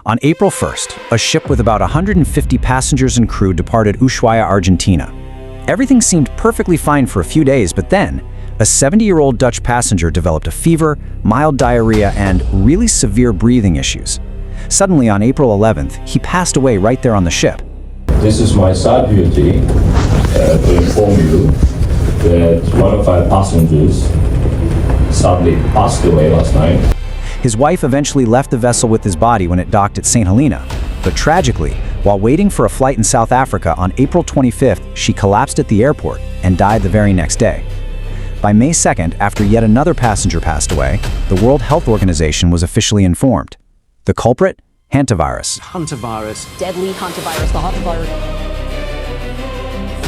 On April 1st, a ship with about 150 passengers and crew departed Ushuaia, Argentina. Everything seemed perfectly fine for a few days, but then, a 70-year-old Dutch passenger developed a fever, mild diarrhea, and really severe breathing issues. Suddenly, on April 11th, he passed away right there on the ship. This is my sad duty to inform you that one of our passengers sadly passed away last night. His wife eventually left the vessel with his body when it docked at St. Helena. But tragically, while waiting for a flight in South Africa on April 25th, she collapsed at the airport and died the very next day. By May 2nd, after yet another passenger passed away, the World Health Organization was officially informed. The culprit? Hantavirus. Hantavirus. Deadly hantavirus. The hantavirus.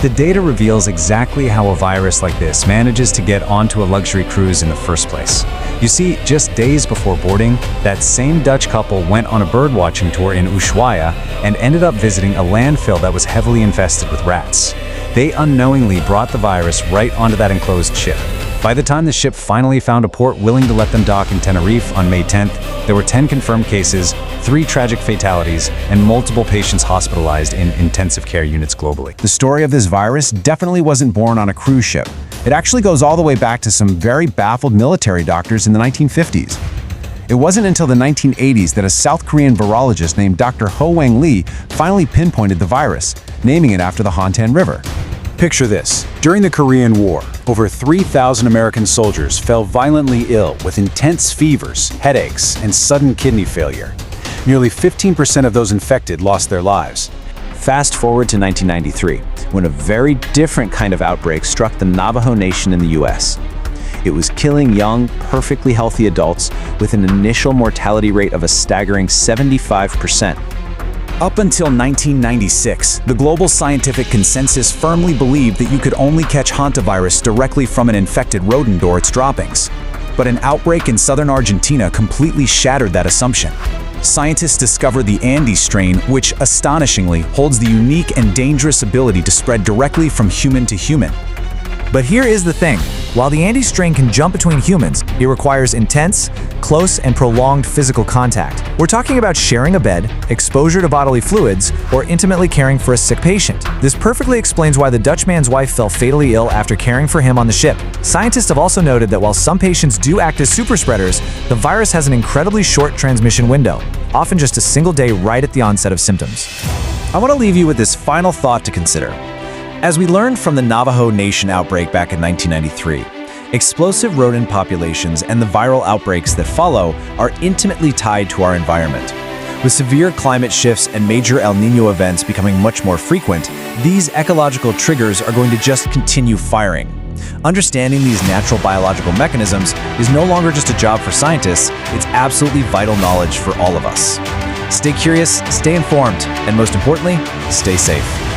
The data reveals exactly how a virus like this manages to get onto a luxury cruise in the first place. You see, just days before boarding, that same Dutch couple went on a birdwatching tour in Ushuaia and ended up visiting a landfill that was heavily infested with rats. They unknowingly brought the virus right onto that enclosed ship. By the time the ship finally found a port willing to let them dock in Tenerife on May 10th, there were 10 confirmed cases, 3 tragic fatalities, and multiple patients hospitalized in intensive care units globally. The story of this virus definitely wasn't born on a cruise ship. It actually goes all the way back to some very baffled military doctors in the 1950s. It wasn't until the 1980s that a South Korean virologist named Dr. Ho Wang Lee finally pinpointed the virus, naming it after the Hantan River. Picture this. During the Korean War, over 3,000 American soldiers fell violently ill with intense fevers, headaches, and sudden kidney failure. Nearly 15% of those infected lost their lives. Fast forward to 1993, when a very different kind of outbreak struck the Navajo Nation in the US. It was killing young, perfectly healthy adults with an initial mortality rate of a staggering 75%. Up until 1996, the global scientific consensus firmly believed that you could only catch hantavirus directly from an infected rodent or its droppings. But an outbreak in southern Argentina completely shattered that assumption. Scientists discovered the Andes strain, which, astonishingly, holds the unique and dangerous ability to spread directly from human to human. But here is the thing. While the Andes strain can jump between humans, it requires intense, close, and prolonged physical contact. We're talking about sharing a bed, exposure to bodily fluids, or intimately caring for a sick patient. This perfectly explains why the Dutch man's wife fell fatally ill after caring for him on the ship. Scientists have also noted that while some patients do act as superspreaders, the virus has an incredibly short transmission window, often just a single day right at the onset of symptoms. I want to leave you with this final thought to consider. As we learned from the Navajo Nation outbreak back in 1993, explosive rodent populations and the viral outbreaks that follow are intimately tied to our environment. With severe climate shifts and major El Niño events becoming much more frequent, these ecological triggers are going to just continue firing. Understanding these natural biological mechanisms is no longer just a job for scientists, it's absolutely vital knowledge for all of us. Stay curious, stay informed, and most importantly, stay safe.